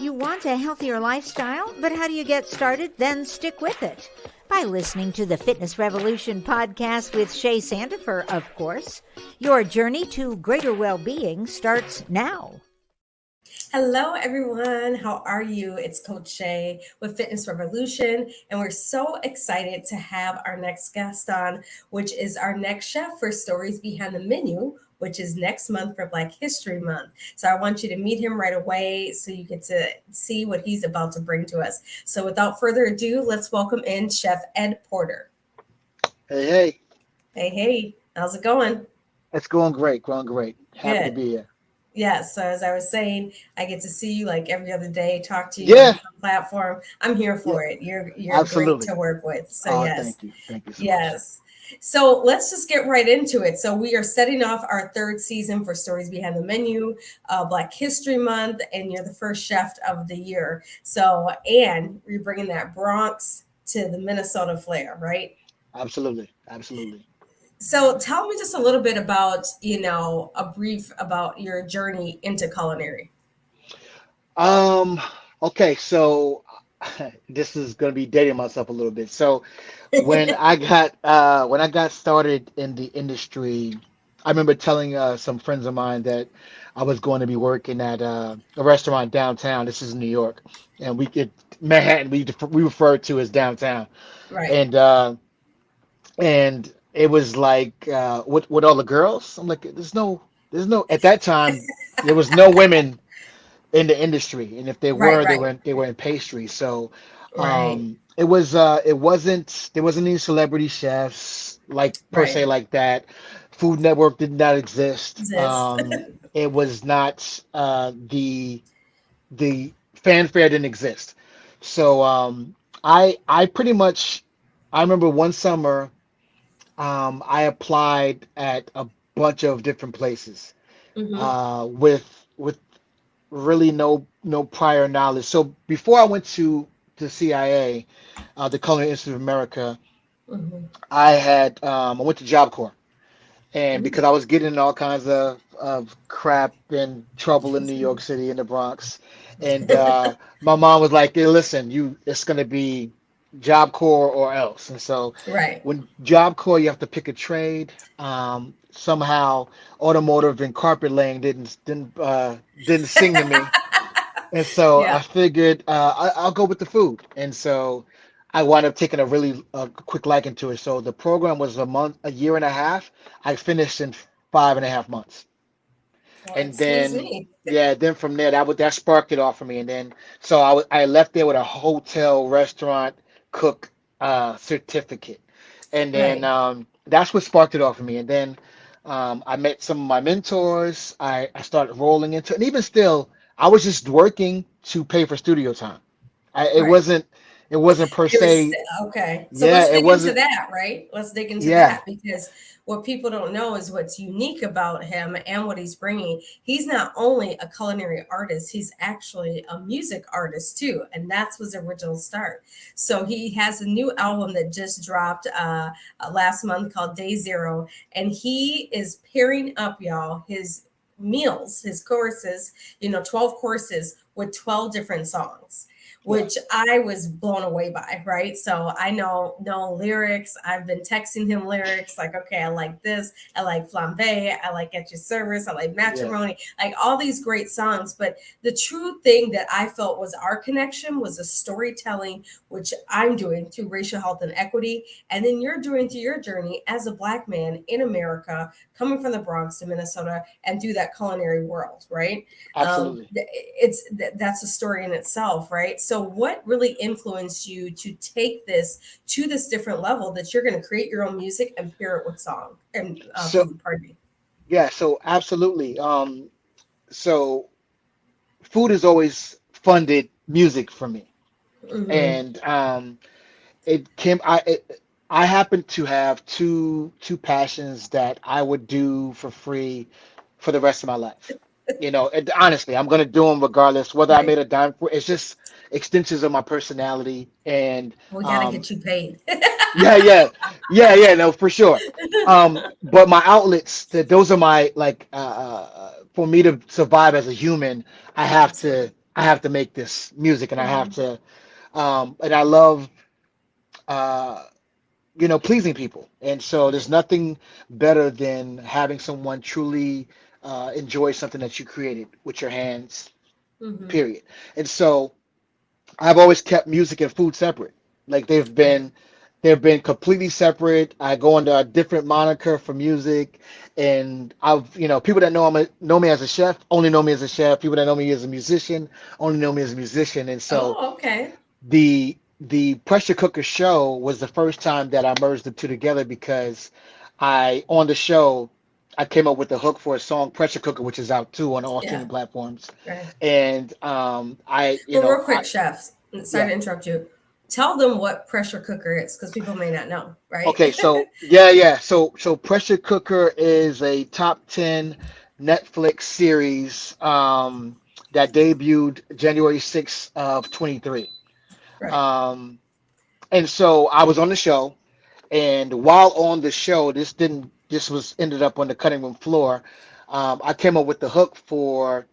You want a healthier lifestyle, but how do you get started? Then stick with it. By listening to the Fitness Revolution podcast with Shay Sandifer, of course. Your journey to greater well-being starts now. Hello, everyone. How are you? It's Coach Shay with Fitness Revolution, and we're so excited to have our next guest on, which is our next chef for Stories Behind the Menu, which is next month for Black History Month. So I want you to meet him right away so you get to see what he's about to bring to us. So without further ado, let's welcome in Chef Ed Porter. Hey. Hey. How's it going? It's going great. Happy to be here. Yes. So as I was saying, I get to see you like every other day, talk to you on the platform. I'm here for it. You're great to work with. So yes. Thank you so much. So let's just get right into it. So we are setting off our third season for Stories Behind the Menu, Black History Month, and you're the first chef of the year. So, and you're bringing that Bronx to the Minnesota flair, right? Absolutely. So tell me just a little bit about, a brief about your journey into culinary. Okay, so this is gonna be dating myself a little bit. So when I got started in the industry, I remember telling some friends of mine that I was going to be working at a restaurant downtown. This is New York, and Manhattan we refer to as downtown. Right. And it was like with all the girls. I'm like, there's no at that time there was no women in the industry, and if they were, they were in pastry. So it wasn't there wasn't any celebrity chefs like per se like that. Food Network did not exist. It was not the fanfare didn't exist. So I pretty much I remember one summer. I applied at a bunch of different places with really no prior knowledge. So before I went to the CIA, the Culinary Institute of America, I went to Job Corps, and because I was getting in all kinds of crap and trouble in New York City in the Bronx, and my mom was like, "Hey, listen, it's gonna be Job Corps or else." And so when Job Corps, you have to pick a trade. Somehow automotive and carpet laying didn't sing to me. And so I figured I'll go with the food. And so I wound up taking a really quick liking to it. So the program was a year and a half. I finished in 5.5 months. And then then from there that sparked it off for me. And then so I left there with a hotel restaurant cook certificate, and then that's what sparked it off for me. And then I met some of my mentors. I started rolling into, and even still, I was just working to pay for studio time. It wasn't per se. Okay, so let's dig into that, right? Let's dig into that, because what people don't know is what's unique about him and what he's bringing. He's not only a culinary artist, he's actually a music artist too, and that's his original start. So he has a new album that just dropped last month called Day Zero, and he is pairing up, y'all, his meals, his courses, 12 courses with 12 different songs, which I was blown away by, right? So I know lyrics. I've been texting him lyrics like, okay, I like this. I like Flambe. I like At Your Service. I like Matrimony, like all these great songs. But the true thing that I felt was our connection was the storytelling, which I'm doing through racial health and equity. And then you're doing through your journey as a Black man in America, coming from the Bronx to Minnesota and through that culinary world, right? Absolutely. That's a story in itself, right? So what really influenced you to take this to this different level that you're going to create your own music and pair it with song and food? Pardon me. Yeah, so absolutely. So food has always funded music for me, and I happen to have two passions that I would do for free for the rest of my life. And honestly, I'm gonna do them regardless whether I made a dime for it. It's just extensions of my personality, and we gotta get you paid. No, for sure. But my outlets, those are my for me to survive as a human, I have I have to make this music, and I have Mhm. to, and I love, uh, pleasing people. And so there's nothing better than having someone truly enjoy something that you created with your hands, Mhm. period. And so I've always kept music and food separate. Like Right. they've been completely separate. I go under a different moniker for music, and people that know me as a chef only know me as a chef. People that know me as a musician only know me as a musician. And so Oh, okay. the pressure cooker show was the first time that I merged the two together because I on the show I came up with the hook for a song Pressure Cooker, which is out too on all Yeah. streaming platforms. Right. And Well, real quick, chefs. Sorry yeah. to interrupt you. Tell them what pressure cooker is, because people may not know, right? Okay, so yeah. So Pressure Cooker is a top 10 Netflix series that debuted January 6th of 23. Right. Um, and so I was on the show, and while on the show, this was ended up on the cutting room floor. I came up with the hook for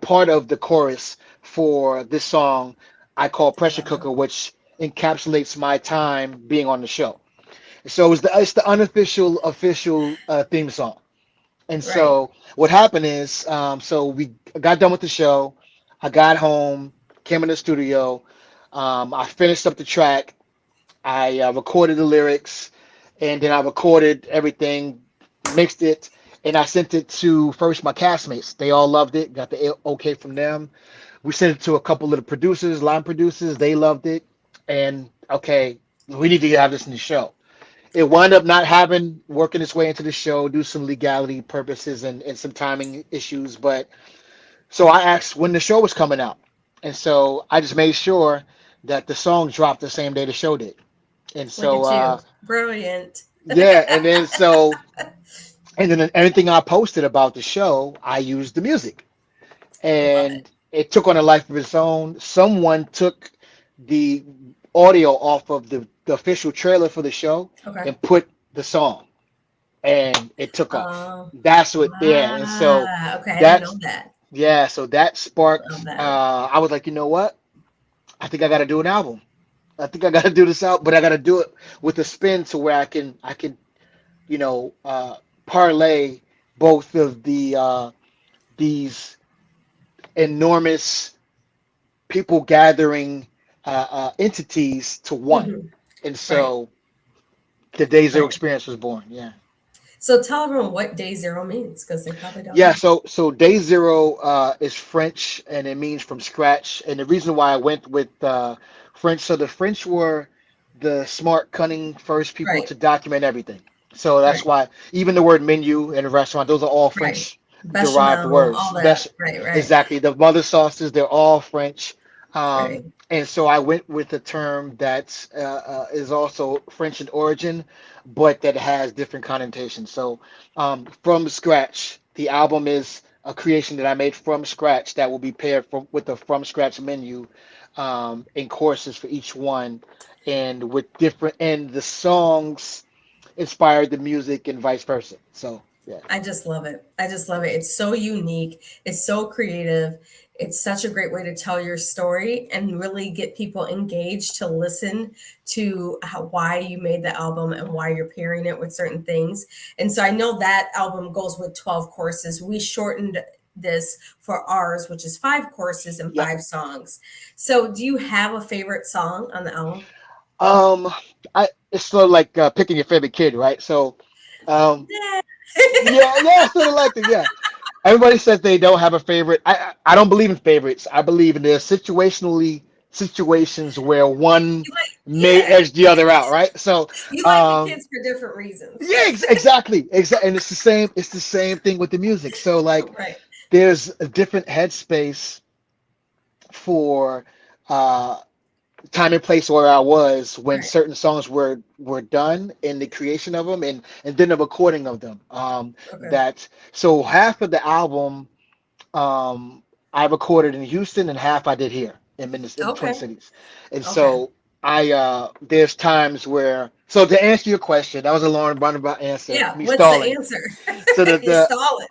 part of the chorus for this song I call Pressure Wow. Cooker, which encapsulates my time being on the show. So it's the unofficial official theme song. And Right. so what happened is, so we got done with the show. I got home, came in the studio. I finished up the track. I recorded the lyrics, and then I recorded everything, mixed it, and I sent it to first my castmates. They all loved it. Got the okay from them. We sent it to a couple of the producers, line producers. They loved it, and okay, we need to have this in the show. It wound up not having working its way into the show due to some legality purposes and some timing issues. But so I asked when the show was coming out, and so I just made sure that the song dropped the same day the show did. And Look so at you. Brilliant. yeah, and then anything I posted about the show, I used the music, Love it. and it took on a life of its own. Someone took the audio off of the official trailer for the show Okay. and put the song, and it took off. Oh, That's what, yeah. And so okay. I didn't know that's, that. yeah, so that Love sparked, that. I was like, you know what? I think I got to do an album. I think I got to do this out, but I got to do it with a spin to where I can, you know, parlay both of these enormous people gathering entities to one. Hmm. And Right. so the Day Zero Right. experience was born. Yeah. So tell everyone what day zero means, because they probably don't Yeah, know. so Day Zero is French, and it means from scratch. And the reason why I went with French, so the French were the smart, cunning first people Right. to document everything. So that's Right. why even the word menu and restaurant, those are all Right. French derived Bechamel, words. all that. Best, Right. Right. exactly. The mother sauces, they're all French. Right. And so I went with a term that is also French in origin, but that has different connotations. So from scratch. The album is a creation that I made from scratch that will be paired with a from scratch menu and courses for each one, and with different and the songs inspired the music and vice versa. So yeah, I just love it. I just love it. It's so unique. It's so creative. It's such a great way to tell your story and really get people engaged to listen to why you made the album and why you're pairing it with certain things. And so I know that album goes with 12 courses. We shortened this for ours, which is 5 courses and yep. 5 songs. So do you have a favorite song on the album? Um, I it's sort of like picking your favorite kid, right? So, um, Yeah. yeah, sort of like it. Yeah, everybody says they don't have a favorite. I don't believe in favorites. I believe in there's situations where one You like, may yeah. edge the other out, right? So, You like the um, kids for different reasons. yeah, exactly, exactly, and it's the same thing with the music. So like, Right. there's a different headspace for uh time and place where I was when Right. certain songs were done in the creation of them and then the recording of them. Okay. That so half of the album I recorded in Houston and half I did here in the Twin Okay. Cities. And Okay. so I there's times where so to answer your question, that was a long roundabout answer, Yeah. me What's the stalling. answer? So that You the stall it.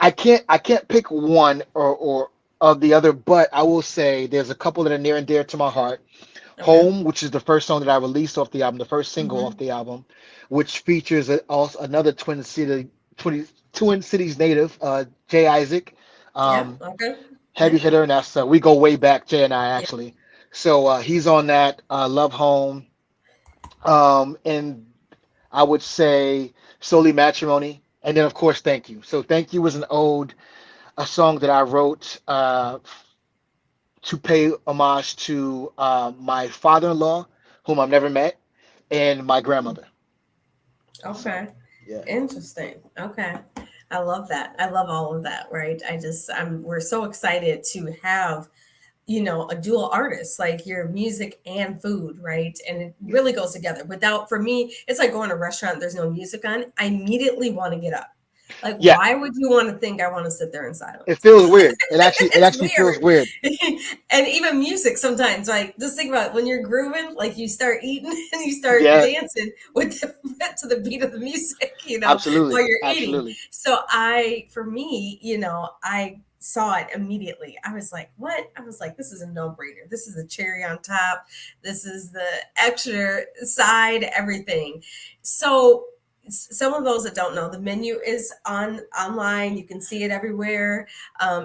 I can't pick one or of the other, but I will say there's a couple that are near and dear to my heart. Okay. Home, which is the first song that I released off the album, the first single off the album, which features also another Twin Cities native, Jay Isaac, Yeah. um, Okay. heavy Yeah. hitter, and that's we go way back, Jay and I Yeah. actually. So he's on that. Love Home, and I would say solely Matrimony, and then of course Thank You. So Thank You was an ode, a song that I wrote to pay homage to my father-in-law, whom I've never met, and my grandmother. So Okay. yeah, Interesting. Okay. I love that. I love all of that, right? We're so excited to have, a dual artist, like your music and food, right? And it yeah, really goes together. For me, it's like going to a restaurant, there's no music on. I immediately want to get up. Like, yeah. why would you want to think I want to sit there in It silence? feels weird. It It's actually feels weird. weird. And even music sometimes, like just think about it, when you're grooving, like you start eating and you start Yeah, dancing with to the beat of the music, absolutely, while you're eating. absolutely. So for me, I saw it immediately. I was like, what? I was like, this is a no-brainer. This is the cherry on top. This is the extra side, everything. So some of those that don't know, the menu is online. You can see it everywhere.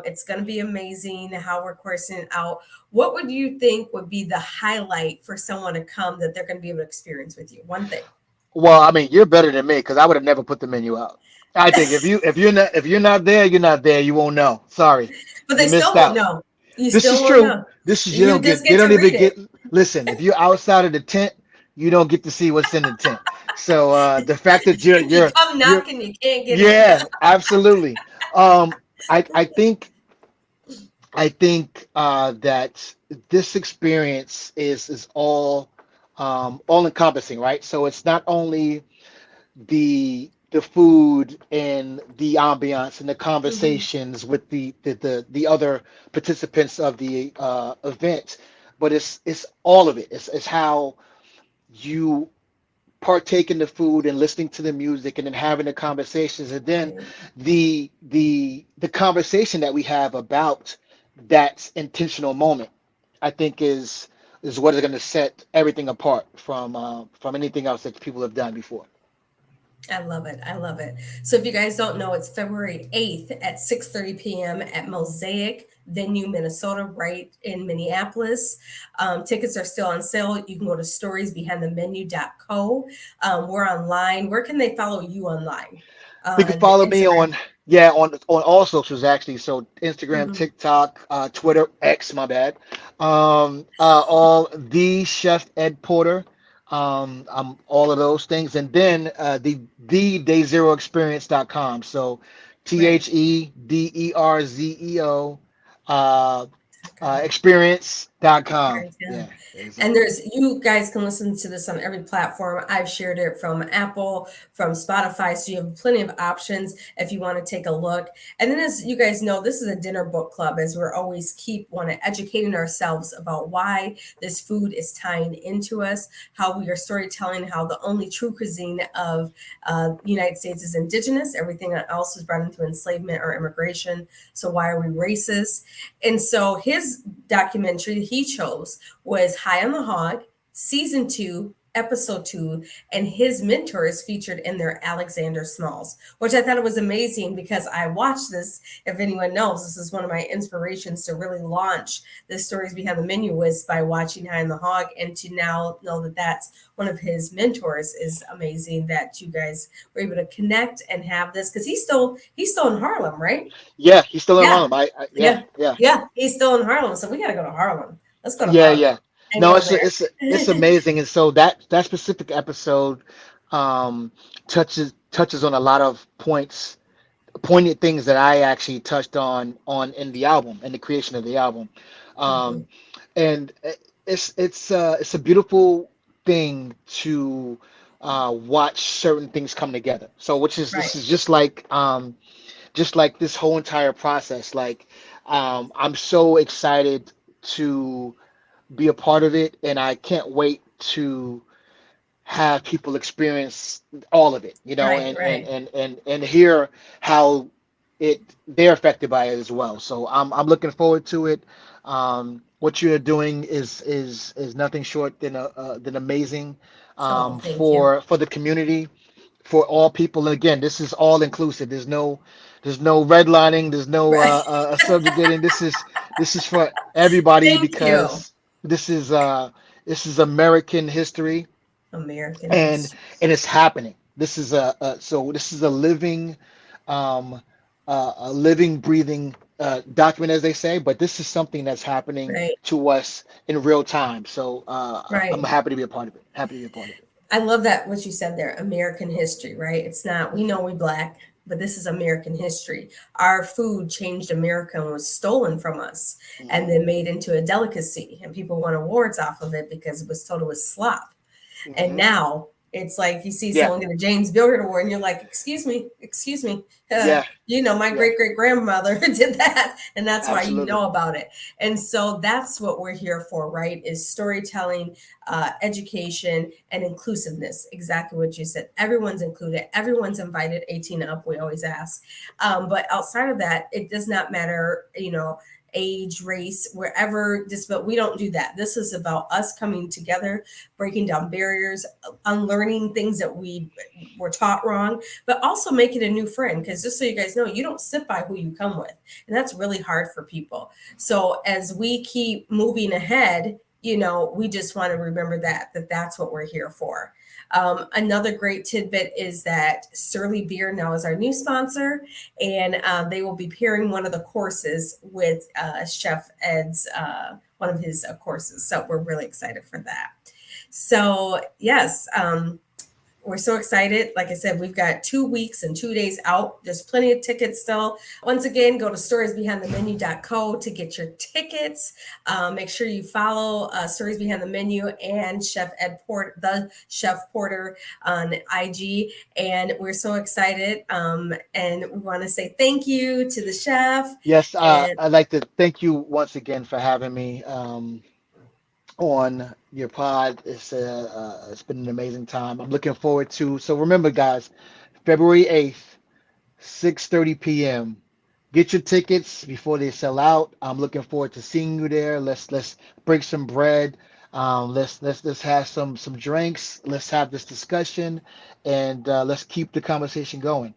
It's going to be amazing how we're coursing it out. What would you think would be the highlight for someone to come that they're going to be able to experience with you? One thing. Well, I mean, you're better than me because I would have never put the menu out. I think if you're not there, you're not there. You won't know. Sorry, But they you still missed won't out. know. You This still is won't true. know. This is You just they get to don't read even it. get. Listen, if you're outside of the tent, you don't get to see what's in the tent. So the fact that You come you're knocking, you can't get in. yeah, absolutely. Um, I think that this experience is all encompassing, right? So it's not only the food and the ambiance and the Mhm. conversations with the other participants of the event, but it's all of it. It's how you partake in the food and listening to the music and then having the conversations and then Right. the conversation that we have about that intentional moment, I think is what is going to set everything apart from anything else that people have done before. I love it. I love it. So if you guys don't know, it's February 8th at 6:30 p.m. at Mosaic Venue, Minnesota, right in Minneapolis. Tickets are still on sale. You can go to storiesbehindthemenu.co. We're online. Where can they follow you online? They can The follow me Instagram. on on all socials actually. So Instagram, Mhm. TikTok, Twitter, X, my bad. All the Chef Ed Porter. All of those things, and then the day zero experience.com. So Right. THEDERZEO Okay. experience.com. Very good. Yeah, And exactly. there's you guys can listen to this on every platform. I've shared it from Apple, from Spotify, so you have plenty of options if you want to take a look. And then, as you guys know, this is a dinner book club, as we're always keep want to educating ourselves about why this food is tying into us, how we are storytelling, how the only true cuisine of the United States is indigenous. Everything else was brought into enslavement or immigration. So why are we racist? And so his documentary he chose was High on the Hog, season 2, episode 2, and his mentor is featured in there, Alexander Smalls, which I thought it was amazing because I watched this. If anyone knows, this is one of my inspirations to really launch the stories behind the menu was by watching High on the Hog, and to now know that that's one of his mentors is amazing that you guys were able to connect and have this because he's still in Harlem, right? Yeah, he's still in Yeah, Harlem. Yeah, yeah, yeah. yeah. He's still in Harlem, so we got to go to Harlem. Let's go to Yeah, Harlem yeah. and No, go there. it's amazing, and so that specific episode um, touches on a lot of poignant things that I actually touched on in the album and the creation of the album, Mhm. um, and it's a beautiful thing to watch certain things come together. So, which is Right. this is just like this whole entire process. Like, I'm so excited to be a part of it, and I can't wait to have people experience all of it, Right. and Right. hear how. they're affected by it as well. So I'm looking forward to it. What you're doing is nothing short than amazing, Oh, thank you. for the community, for all people. And again, this is all inclusive. There's no redlining. There's no Right. subjugating. This is for everybody, Thank you. because this is American history, American and history. it's happening. This is a living, a living, breathing document, as they say. But this is something that's happening Right. to us in real time. So I'm Right. happy to be a part of it. Happy to be a part of it. I love that what you said there, American history, right? It's not, we know we Black, but this is American history. Our food changed America and was stolen from us and then made into a delicacy. And people won awards off of it because it was told it was slop. And Mhm. now it's like you see Yeah. someone get a James Billiard Award and you're like, excuse me. Yeah. My Yeah. great-great-grandmother did that. And that's why you Absolutely. know about it. And so that's what we're here for, right? Is storytelling, education, and inclusiveness. Exactly what you said. Everyone's included. Everyone's invited, 18 and up, we always ask. But outside of that, it does not matter, age, race, wherever, but we don't do that. This is about us coming together, breaking down barriers, unlearning things that we were taught wrong, but also making a new friend. Because just so you guys know, you don't sit by who you come with. And that's really hard for people. So as we keep moving ahead, we just want to remember that's what we're here for. Another great tidbit is that Surly Beer now is our new sponsor, and they will be pairing one of the courses with Chef Ed's, one of his courses. So we're really excited for that. So yes, we're so excited. Like I said, we've got 2 weeks and 2 days out. There's plenty of tickets still. Once again, go to storiesbehindthemenu.co to get your tickets. Make sure you follow Stories Behind the Menu and Chef Ed Porter, the Chef Porter on IG. And we're so excited. And we want to say thank you to the chef. Yes, And I'd like to thank you once again for having me on your pod. It's been an amazing time. I'm looking forward to. So remember, guys, February 8th, 6:30 p.m. Get your tickets before they sell out. I'm looking forward to seeing you there. Let's break some bread. Let's have some drinks. Let's have this discussion, and let's keep the conversation going.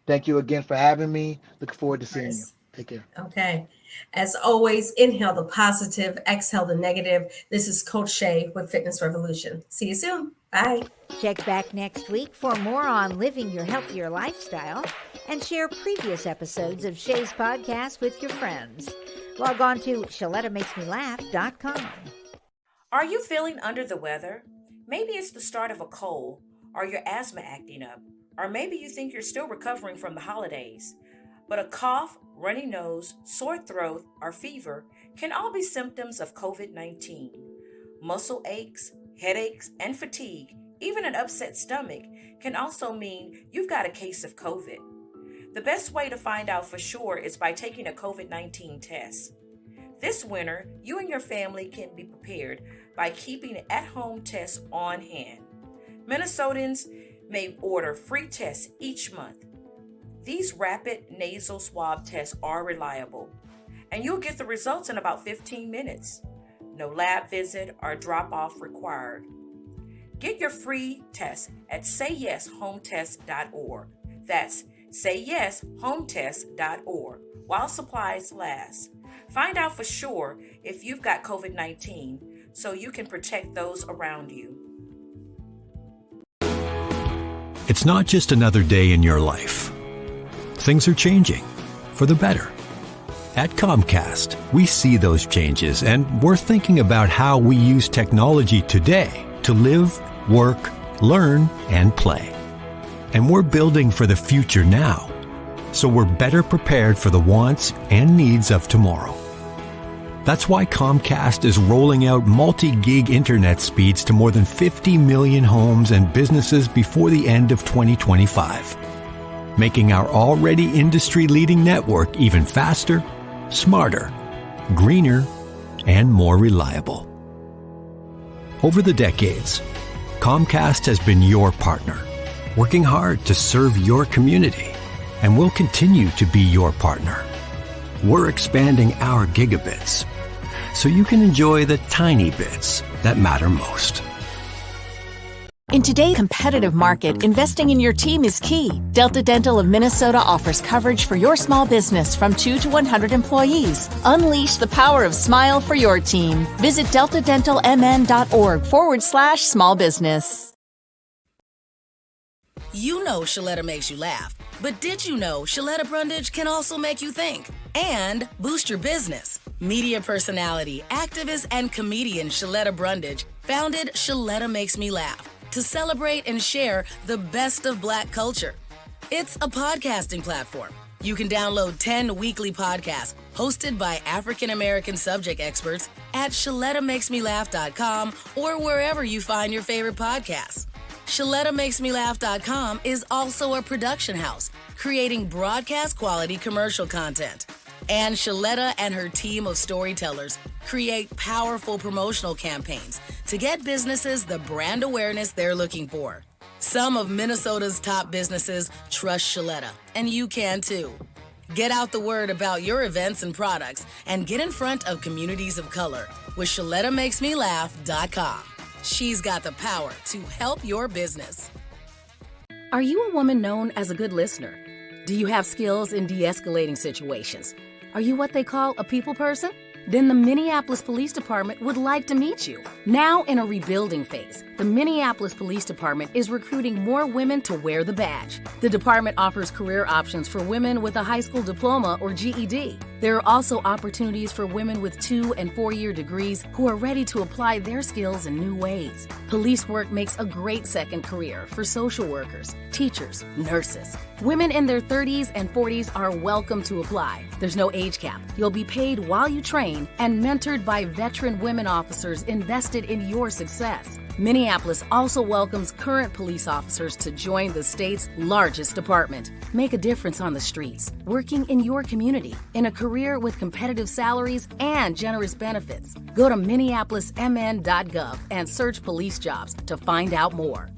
Thank you again for having me. Looking forward to seeing you. Take care. Okay. As always, inhale the positive, exhale the negative. This is Coach Shay with Fitness Revolution. See you soon. Bye. Check back next week for more on living your healthier lifestyle and share previous episodes of Shay's podcast with your friends. Log on to ShalettaMakesMeLaugh.com. Are you feeling under the weather? Maybe it's the start of a cold, or your asthma acting up, or maybe you think you're still recovering from the holidays. But a cough, runny nose, sore throat, or fever can all be symptoms of COVID-19. Muscle aches, headaches, and fatigue, even an upset stomach, can also mean you've got a case of COVID. The best way to find out for sure is by taking a COVID-19 test. This winter, you and your family can be prepared by keeping at-home tests on hand. Minnesotans may order free tests each month. These rapid nasal swab tests are reliable, and you'll get the results in about 15 minutes. No lab visit or drop-off required. Get your free test at sayyeshometest.org. That's sayyeshometest.org while supplies last. Find out for sure if you've got COVID-19 so you can protect those around you. It's not just another day in your life. Things are changing for the better. At Comcast, we see those changes, and we're thinking about how we use technology today to live, work, learn, and play. And we're building for the future now, so we're better prepared for the wants and needs of tomorrow. That's why Comcast is rolling out multi-gig internet speeds to more than 50 million homes and businesses before the end of 2025. Making our already industry-leading network even faster, smarter, greener, and more reliable. Over the decades, Comcast has been your partner, working hard to serve your community. and we'll continue to be your partner. We're expanding our gigabits so you can enjoy the tiny bits that matter most. In today's competitive market, investing in your team is key. Delta Dental of Minnesota offers coverage for your small business from 2 to 100 employees. Unleash the power of smile for your team. Visit deltadentalmn.org/small business. You know Shaletta makes you laugh, but did you know Shaletta Brundage can also make you think and boost your business? Media personality, activist, and comedian Shaletta Brundage founded Shaletta Makes Me Laugh to celebrate and share the best of Black culture. It's a podcasting platform. You can download 10 weekly podcasts hosted by African American subject experts at ShalettaMakesMeLaugh.com or wherever you find your favorite podcasts. ShalettaMakesMeLaugh.com is also a production house, creating broadcast quality commercial content. And Shaletta and her team of storytellers create powerful promotional campaigns to get businesses the brand awareness they're looking for. Some of Minnesota's top businesses trust Shaletta, and you can too. Get out the word about your events and products and get in front of communities of color with ShalettaMakesMeLaugh.com. She's got the power to help your business. Are you a woman known as a good listener? Do you have skills in de-escalating situations? Are you what they call a people person? Then the Minneapolis Police Department would like to meet you. Now in a rebuilding phase, the Minneapolis Police Department is recruiting more women to wear the badge. The department offers career options for women with a high school diploma or GED. There are also opportunities for women with 2- and 4-year degrees who are ready to apply their skills in new ways. Police work makes a great second career for social workers, teachers, nurses. Women in their 30s and 40s are welcome to apply. There's no age cap. You'll be paid while you train and mentored by veteran women officers invested in your success. Minneapolis also welcomes current police officers to join the state's largest department. Make a difference on the streets, working in your community, in a career with competitive salaries and generous benefits. Go to minneapolismn.gov and search police jobs to find out more.